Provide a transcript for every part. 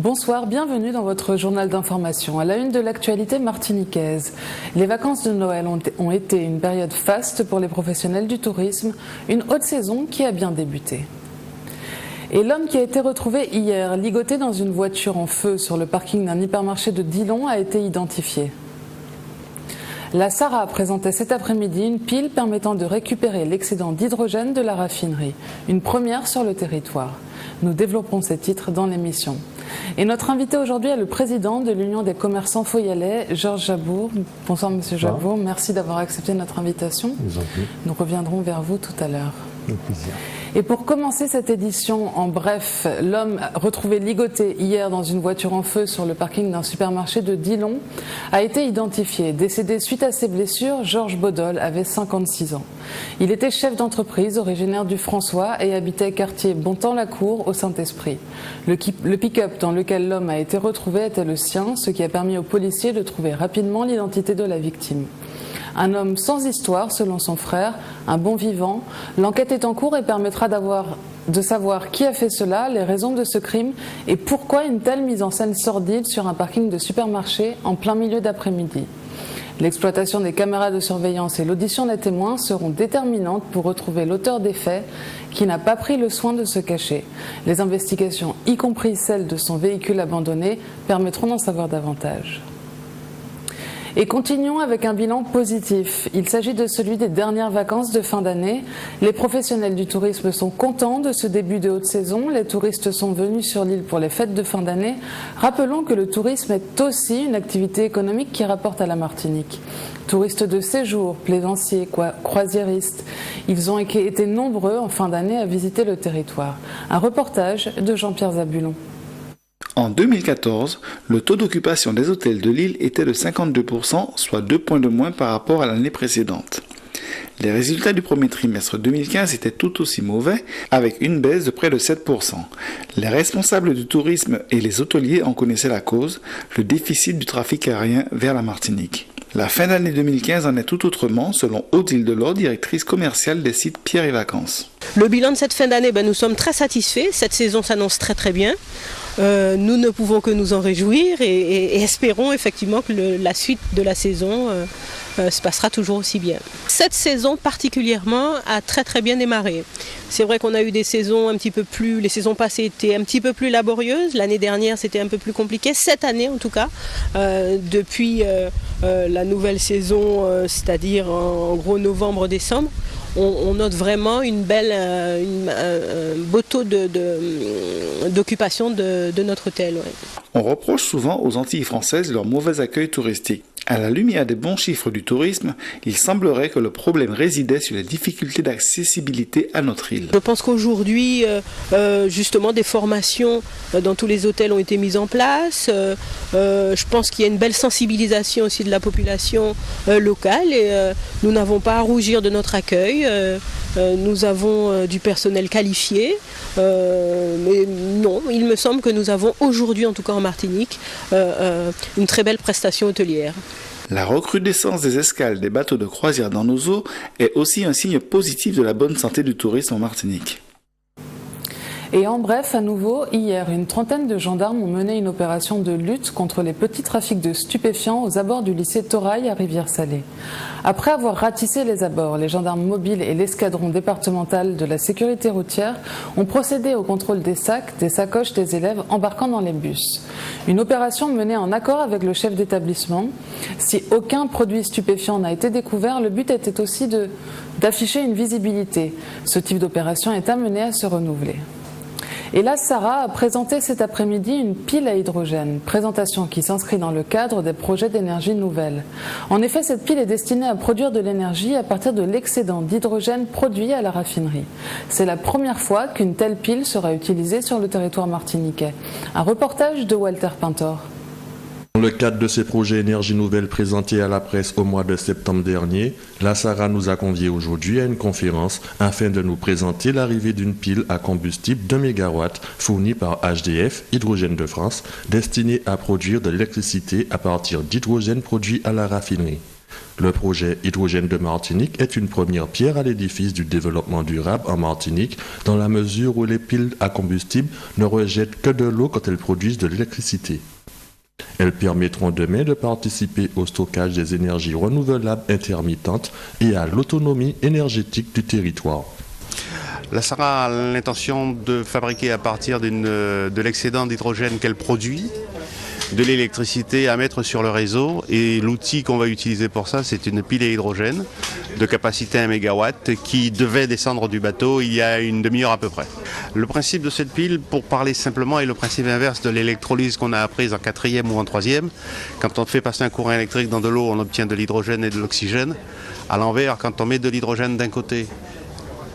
Bonsoir, bienvenue dans votre journal d'information. À la une de l'actualité martiniquaise, les vacances de Noël ont été une période faste pour les professionnels du tourisme, une haute saison qui a bien débuté. Et l'homme qui a été retrouvé hier, ligoté dans une voiture en feu sur le parking d'un hypermarché de Dillon, a été identifié. La SARA présentait cet après-midi une pile permettant de récupérer l'excédent d'hydrogène de la raffinerie, une première sur le territoire. Nous développerons ces titres dans l'émission. Et notre invité aujourd'hui est le président de l'Union des commerçants foyalais, Georges Jabour. Bonsoir Monsieur Jabour, merci d'avoir accepté notre invitation. Nous reviendrons vers vous tout à l'heure. Avec plaisir. Et pour commencer cette édition, en bref, l'homme retrouvé ligoté hier dans une voiture en feu sur le parking d'un supermarché de Dillon a été identifié. Décédé suite à ses blessures, Georges Baudol avait 56 ans. Il était chef d'entreprise, originaire du François et habitait quartier Bontemps-la-Cour au Saint-Esprit. Le pick-up dans lequel l'homme a été retrouvé était le sien, ce qui a permis aux policiers de trouver rapidement l'identité de la victime. Un homme sans histoire, selon son frère, un bon vivant. L'enquête est en cours et permettra de savoir qui a fait cela, les raisons de ce crime et pourquoi une telle mise en scène sordide sur un parking de supermarché en plein milieu d'après-midi. L'exploitation des caméras de surveillance et l'audition des témoins seront déterminantes pour retrouver l'auteur des faits qui n'a pas pris le soin de se cacher. Les investigations, y compris celles de son véhicule abandonné, permettront d'en savoir davantage. Et continuons avec un bilan positif. Il s'agit de celui des dernières vacances de fin d'année. Les professionnels du tourisme sont contents de ce début de haute saison. Les touristes sont venus sur l'île pour les fêtes de fin d'année. Rappelons que le tourisme est aussi une activité économique qui rapporte à la Martinique. Touristes de séjour, plaisanciers, croisiéristes, ils ont été nombreux en fin d'année à visiter le territoire. Un reportage de Jean-Pierre Zabulon. En 2014, le taux d'occupation des hôtels de l'île était de 52%, soit 2 points de moins par rapport à l'année précédente. Les résultats du premier trimestre 2015 étaient tout aussi mauvais, avec une baisse de près de 7%. Les responsables du tourisme et les hôteliers en connaissaient la cause, le déficit du trafic aérien vers la Martinique. La fin d'année 2015 en est tout autrement, selon Odile Delors, directrice commerciale des sites Pierre et Vacances. Le bilan de cette fin d'année, nous sommes très satisfaits. Cette saison s'annonce très très bien. Nous ne pouvons que nous en réjouir et espérons effectivement que la suite de la saison se passera toujours aussi bien. Cette saison particulièrement a très très bien démarré. C'est vrai qu'on a eu des saisons les saisons passées étaient un petit peu plus laborieuses. L'année dernière c'était un peu plus compliqué. Cette année en tout cas, depuis la nouvelle saison, c'est-à-dire en gros novembre-décembre, on note vraiment un beau taux d'occupation de notre hôtel. Ouais. On reproche souvent aux Antilles françaises leur mauvais accueil touristique. À la lumière des bons chiffres du tourisme, il semblerait que le problème résidait sur les difficultés d'accessibilité à notre île. Je pense qu'aujourd'hui, justement, des formations dans tous les hôtels ont été mises en place. Je pense qu'il y a une belle sensibilisation aussi de la population locale et nous n'avons pas à rougir de notre accueil. Nous avons du personnel qualifié, mais non, il me semble que nous avons aujourd'hui, en tout cas en Martinique, une très belle prestation hôtelière. La recrudescence des escales des bateaux de croisière dans nos eaux est aussi un signe positif de la bonne santé du tourisme en Martinique. Et en bref, à nouveau, hier, une trentaine de gendarmes ont mené une opération de lutte contre les petits trafics de stupéfiants aux abords du lycée Torail à Rivière-Salée. Après avoir ratissé les abords, les gendarmes mobiles et l'escadron départemental de la sécurité routière ont procédé au contrôle des sacs, des sacoches des élèves embarquant dans les bus. Une opération menée en accord avec le chef d'établissement. Si aucun produit stupéfiant n'a été découvert, le but était aussi d'afficher une visibilité. Ce type d'opération est amené à se renouveler. Et la SARA a présenté cet après-midi une pile à hydrogène, présentation qui s'inscrit dans le cadre des projets d'énergie nouvelle. En effet, cette pile est destinée à produire de l'énergie à partir de l'excédent d'hydrogène produit à la raffinerie. C'est la première fois qu'une telle pile sera utilisée sur le territoire martiniquais. Un reportage de Walter Pintor. Dans le cadre de ces projets énergie nouvelle présentés à la presse au mois de septembre dernier, la SARA nous a conviés aujourd'hui à une conférence afin de nous présenter l'arrivée d'une pile à combustible de 1 MW fournie par HDF, Hydrogène de France, destinée à produire de l'électricité à partir d'hydrogène produit à la raffinerie. Le projet Hydrogène de Martinique est une première pierre à l'édifice du développement durable en Martinique, dans la mesure où les piles à combustible ne rejettent que de l'eau quand elles produisent de l'électricité. Elles permettront demain de participer au stockage des énergies renouvelables intermittentes et à l'autonomie énergétique du territoire. La SARA a l'intention de fabriquer à partir de l'excédent d'hydrogène qu'elle produit, de l'électricité à mettre sur le réseau, et l'outil qu'on va utiliser pour ça, c'est une pile à hydrogène de capacité 1 MW qui devait descendre du bateau il y a une demi-heure à peu près. Le principe de cette pile, pour parler simplement, est le principe inverse de l'électrolyse qu'on a apprise en 4e ou en 3e. Quand on fait passer un courant électrique dans de l'eau, on obtient de l'hydrogène et de l'oxygène. À l'envers, quand on met de l'hydrogène d'un côté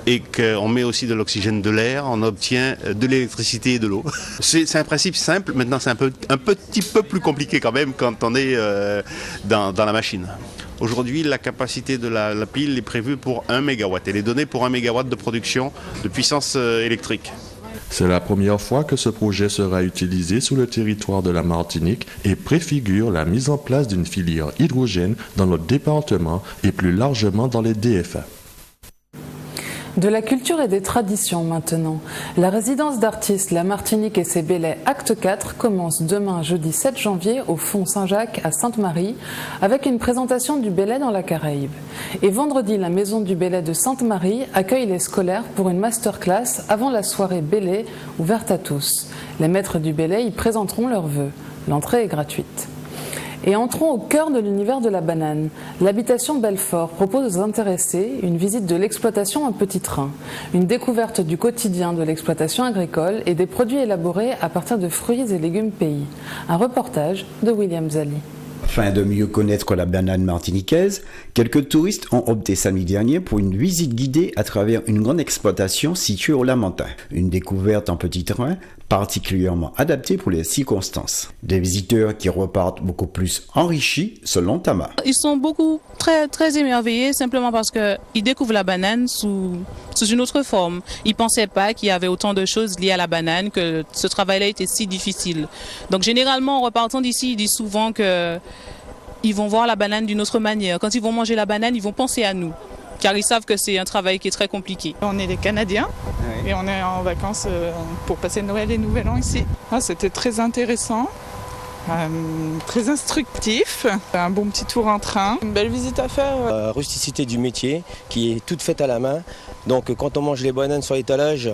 et qu'on met aussi de l'oxygène de l'air, on obtient de l'électricité et de l'eau. C'est un principe simple, maintenant c'est un petit peu plus compliqué quand même quand on est dans la machine. Aujourd'hui, la capacité de la pile est prévue pour 1 MW. Elle est donnée pour 1 MW de production de puissance électrique. C'est la première fois que ce projet sera utilisé sous le territoire de la Martinique et préfigure la mise en place d'une filière hydrogène dans notre département et plus largement dans les DFA. De la culture et des traditions maintenant. La résidence d'artistes La Martinique et ses ballets Acte 4 commence demain jeudi 7 janvier au Fond Saint-Jacques à Sainte-Marie avec une présentation du ballet dans la Caraïbe. Et vendredi, la maison du ballet de Sainte-Marie accueille les scolaires pour une masterclass avant la soirée ballet ouverte à tous. Les maîtres du ballet y présenteront leurs vœux. L'entrée est gratuite. Et entrons au cœur de l'univers de la banane. L'habitation Belfort propose aux intéressés une visite de l'exploitation Un Petit Train, une découverte du quotidien de l'exploitation agricole et des produits élaborés à partir de fruits et légumes pays. Un reportage de William Zali. Afin de mieux connaître la banane martiniquaise, quelques touristes ont opté samedi dernier pour une visite guidée à travers une grande exploitation située au Lamentin. Une découverte en petit train particulièrement adaptée pour les circonstances. Des visiteurs qui repartent beaucoup plus enrichis selon Tama. Ils sont très émerveillés simplement parce qu'ils découvrent la banane sous une autre forme. Ils ne pensaient pas qu'il y avait autant de choses liées à la banane, que ce travail-là était si difficile. Donc généralement, en repartant d'ici, ils disent souvent qu'ils vont voir la banane d'une autre manière. Quand ils vont manger la banane, ils vont penser à nous, car ils savent que c'est un travail qui est très compliqué. On est des Canadiens et on est en vacances pour passer Noël et Nouvel An ici. C'était très intéressant, très instructif, un bon petit tour en train, une belle visite à faire. La rusticité du métier qui est toute faite à la main. Donc quand on mange les bananes sur l'étalage,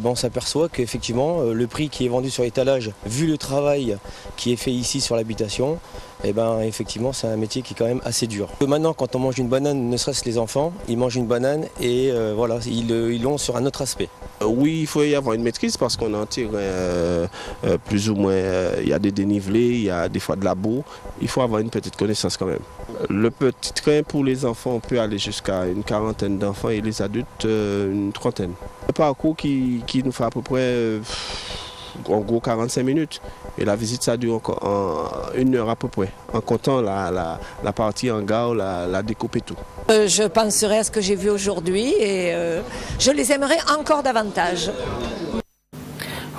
on s'aperçoit qu'effectivement le prix qui est vendu sur l'étalage, vu le travail qui est fait ici sur l'habitation, effectivement c'est un métier qui est quand même assez dur. Maintenant quand on mange une banane, ne serait-ce que les enfants, ils mangent une banane et ils l'ont sur un autre aspect. Oui, il faut y avoir une maîtrise parce qu'on en tire plus ou moins, il y a des dénivelés, il y a des fois de la boue, il faut avoir une petite connaissance quand même. Le petit train pour les enfants, on peut aller jusqu'à une quarantaine d'enfants et les adultes une trentaine. Le parcours qui nous fait à peu près en gros 45 minutes et la visite ça dure encore 1 heure à peu près en comptant la partie en gare, la découpe et tout. Je penserai à ce que j'ai vu aujourd'hui et je les aimerais encore davantage.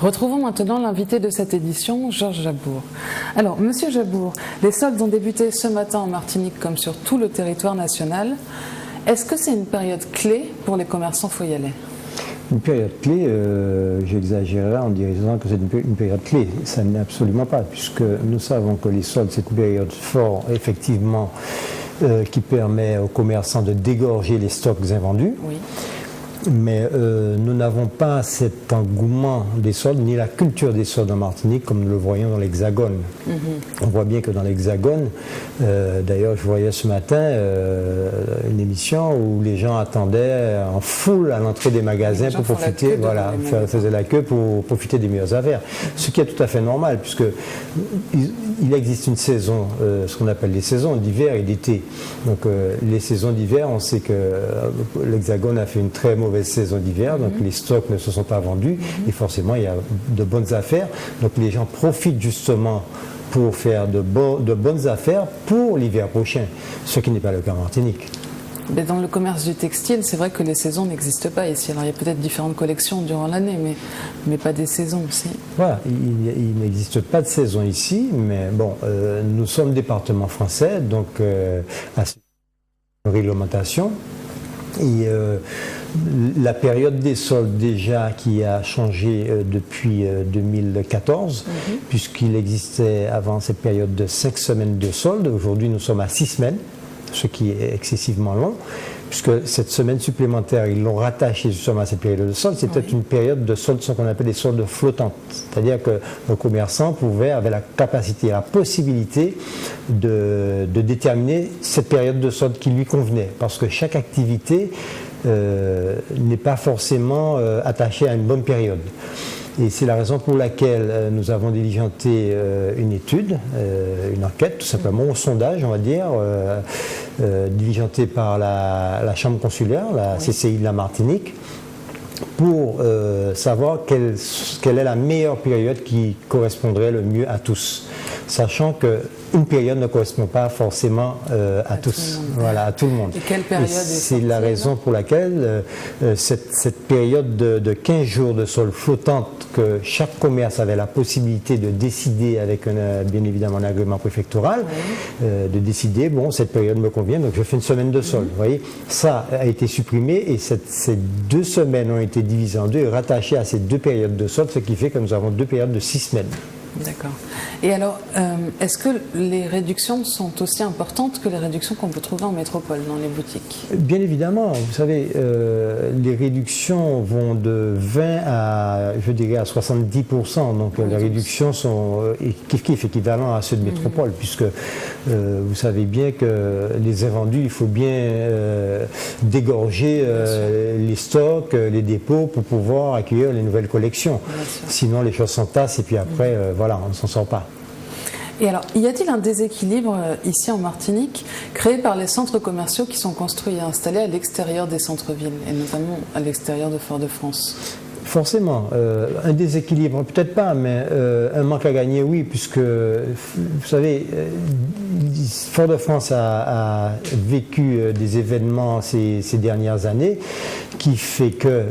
Retrouvons maintenant l'invité de cette édition, Georges Jabour. Alors, Monsieur Jabour, les soldes ont débuté ce matin en Martinique comme sur tout le territoire national. Est-ce que c'est une période clé pour les commerçants foyalais ? Une période clé, j'exagérerais en disant que c'est une période clé. Ça n'est absolument pas, puisque nous savons que les soldes, c'est une période forte, effectivement, qui permet aux commerçants de dégorger les stocks invendus. Oui. Mais nous n'avons pas cet engouement des soldes, ni la culture des soldes en Martinique comme nous le voyons dans l'Hexagone. On voit bien que dans l'Hexagone, d'ailleurs je voyais ce matin une émission où les gens attendaient en foule à l'entrée des magasins pour profiter, faisaient la queue pour profiter des meilleures affaires. Ce qui est tout à fait normal, puisque il existe une saison, ce qu'on appelle les saisons d'hiver et d'été. Donc les saisons d'hiver, on sait que l'Hexagone a fait une très mauvaise saison d'hiver, donc les stocks ne se sont pas vendus et forcément il y a de bonnes affaires. Donc les gens profitent justement pour faire de bonnes affaires pour l'hiver prochain, ce qui n'est pas le cas en Martinique. Mais dans le commerce du textile, c'est vrai que les saisons n'existent pas ici. Alors il y a peut-être différentes collections durant l'année, mais pas des saisons aussi. Voilà, il n'existe pas de saison ici, mais bon, nous sommes département français, donc à réglementation. Et la période des soldes déjà qui a changé depuis 2014, puisqu'il existait avant cette période de 5 semaines de soldes. Aujourd'hui, nous sommes à 6 semaines, ce qui est excessivement long, puisque cette semaine supplémentaire, ils l'ont rattaché justement à cette période de solde. C'était une période de solde, ce qu'on appelle des soldes flottantes. C'est-à-dire que le commerçant avait la capacité, la possibilité de déterminer cette période de solde qui lui convenait. Parce que chaque activité n'est pas forcément attachée à une bonne période. Et c'est la raison pour laquelle nous avons diligenté une étude, une enquête, tout simplement, un sondage, on va dire, diligenté par la Chambre consulaire, la CCI de la Martinique, pour savoir quelle est la meilleure période qui correspondrait le mieux à tous. Sachant qu'une période ne correspond pas forcément à tous, voilà, à tout le monde. Et quelle période c'est la raison pour laquelle cette période de 15 jours de solde flottante que chaque commerce avait la possibilité de décider avec bien évidemment un agrément préfectoral, de décider, bon, cette période me convient, donc je fais une semaine de solde. Vous voyez, ça a été supprimé et ces 2 semaines ont été divisées en 2 et rattachées à ces 2 périodes de solde, ce qui fait que nous avons 2 périodes de 6 semaines. D'accord. Et alors, est-ce que les réductions sont aussi importantes que les réductions qu'on peut trouver en métropole, dans les boutiques? Bien évidemment, vous savez, les réductions vont de 20 à, je dirais, à 70%. Donc les réductions sont équivalentes à ceux de métropole, puisque vous savez bien que les invendus, il faut bien dégorger les stocks, les dépôts pour pouvoir accueillir les nouvelles collections. Sinon, les choses s'entassent et puis après, voilà, on ne s'en sort pas. Et alors, y a-t-il un déséquilibre ici en Martinique créé par les centres commerciaux qui sont construits et installés à l'extérieur des centres-villes, et notamment à l'extérieur de Fort-de-France? Forcément, un déséquilibre, peut-être pas, mais un manque à gagner, oui, puisque, vous savez, Fort-de-France a vécu des événements ces dernières années qui fait que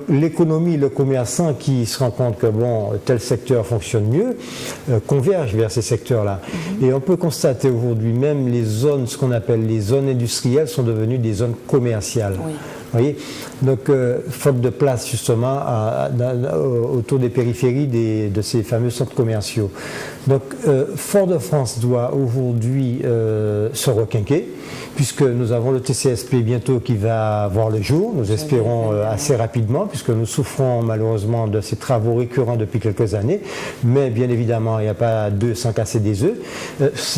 l'économie, le commerçant qui se rend compte que bon, tel secteur fonctionne mieux, converge vers ces secteurs-là. Et on peut constater aujourd'hui même les zones, ce qu'on appelle les zones industrielles, sont devenues des zones commerciales. Oui. Vous voyez, donc faute de place justement autour des périphéries de ces fameux centres commerciaux. Donc Fort-de-France doit aujourd'hui se requinquer, puisque nous avons le TCSP bientôt qui va voir le jour, nous espérons assez rapidement, puisque nous souffrons malheureusement de ces travaux récurrents depuis quelques années, mais bien évidemment il n'y a pas d'œufs sans casser des œufs,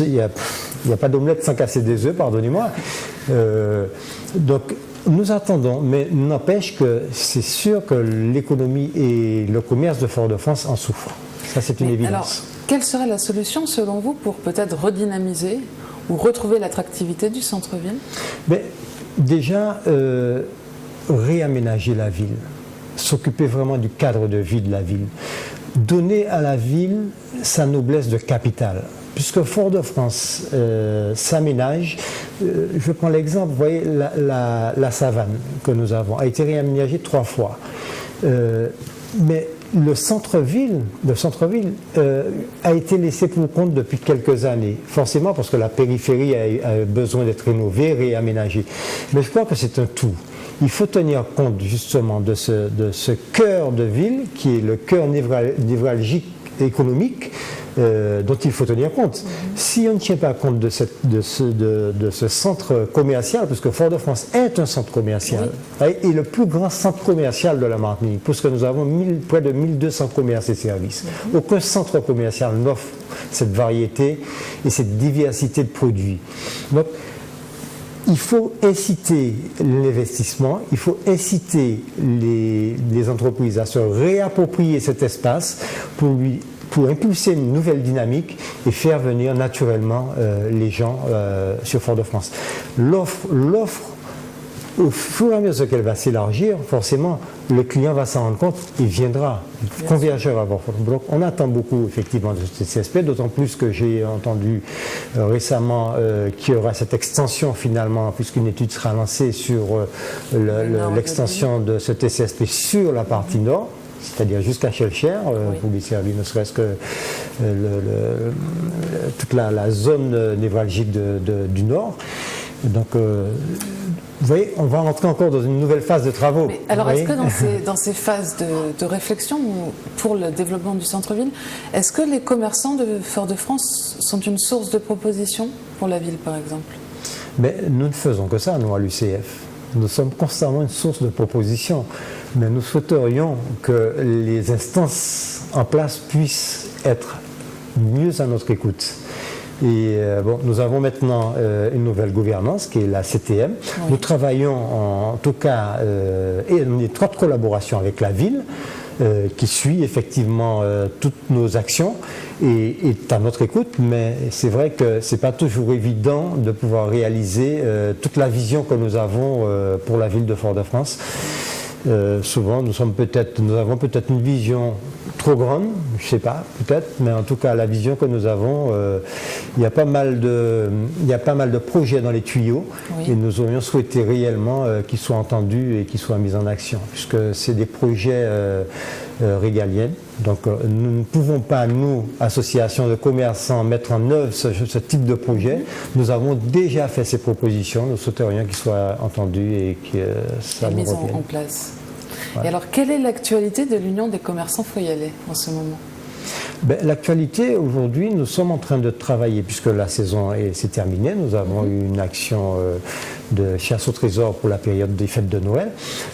il n'y a pas d'omelette sans casser des œufs, pardonnez-moi. Donc nous attendons, mais n'empêche que c'est sûr que l'économie et le commerce de Fort-de-France en souffrent. Ça, c'est une évidence. Alors, quelle serait la solution, selon vous, pour peut-être redynamiser ou retrouver l'attractivité du centre-ville? Déjà, réaménager la ville, s'occuper vraiment du cadre de vie de la ville, donner à la ville sa noblesse de capitale. Puisque Fort-de-France s'aménage, je prends l'exemple, vous voyez, la savane que nous avons a été réaménagée 3 fois. Mais le centre-ville a été laissé pour compte depuis quelques années, forcément parce que la périphérie a besoin d'être rénovée, réaménagée. Mais je crois que c'est un tout. Il faut tenir compte justement de ce cœur de ville qui est le cœur névralgique économique dont il faut tenir compte. Si on ne tient pas compte de ce centre commercial, parce que Fort-de-France est un centre commercial, et le plus grand centre commercial de la Martinique, puisque nous avons près de 1200 commerces et services. Aucun centre commercial n'offre cette variété et cette diversité de produits. Donc, il faut inciter l'investissement, il faut inciter les entreprises à se réapproprier cet espace pour impulser une nouvelle dynamique et faire venir naturellement les gens sur Fort-de-France. L'offre, au fur et à mesure qu'elle va s'élargir, forcément, le client va s'en rendre compte, il viendra, il convergera. Donc, on attend beaucoup, effectivement, de cet aspect, d'autant plus que j'ai entendu récemment qu'il y aura cette extension, finalement, puisqu'une étude sera lancée sur l'extension de ce TCSP sur la partie nord, c'est-à-dire jusqu'à Chelcher, pour desservir ne serait-ce que toute la zone névralgique du nord. Donc, vous voyez, on va rentrer encore dans une nouvelle phase de travaux. Mais alors, est-ce que dans ces phases de réflexion pour le développement du centre-ville, est-ce que les commerçants de Fort-de-France sont une source de propositions pour la ville, par exemple? Mais nous ne faisons que ça, nous, à l'UCF. Nous sommes constamment une source de propositions. Mais nous souhaiterions que les instances en place puissent être mieux à notre écoute. Et nous avons maintenant une nouvelle gouvernance qui est la CTM. Oui. Nous travaillons en tout cas en étroite collaboration avec la ville qui suit effectivement toutes nos actions et est à notre écoute, mais c'est vrai que ce n'est pas toujours évident de pouvoir réaliser toute la vision que nous avons pour la ville de Fort-de-France. Souvent, nous avons peut-être une vision trop grande, je ne sais pas, peut-être, mais en tout cas, la vision que nous avons, il y a pas mal de projets dans les tuyaux, oui. Et nous aurions souhaité réellement qu'ils soient entendus et qu'ils soient mis en action, puisque c'est des projets régaliens. Donc, nous ne pouvons pas, nous, associations de commerçants, mettre en œuvre ce type de projet. Nous avons déjà fait ces propositions, nous souhaiterions qu'ils soient entendus et que ça nous revienne. En place. Ouais. Et alors, quelle est l'actualité de l'Union des commerçants foyalais en ce moment? L'actualité, aujourd'hui, nous sommes en train de travailler, puisque la saison s'est terminée. Nous avons eu une action de chasse au trésor pour la période des fêtes de Noël.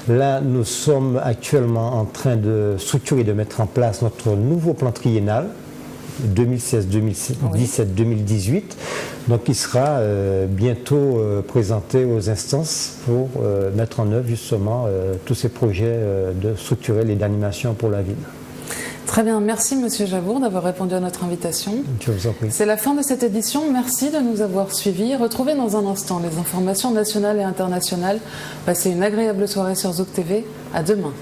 Là, nous sommes actuellement en train de structurer, de mettre en place notre nouveau plan triennal 2016-2017-2018, donc il sera bientôt présenté aux instances pour mettre en œuvre justement tous ces projets structurels et d'animation pour la ville. Très bien, merci Monsieur Javour d'avoir répondu à notre invitation. Je vous en prie. C'est la fin de cette édition, merci de nous avoir suivis. Retrouvez dans un instant les informations nationales et internationales. Passez une agréable soirée sur Zouk TV, à demain.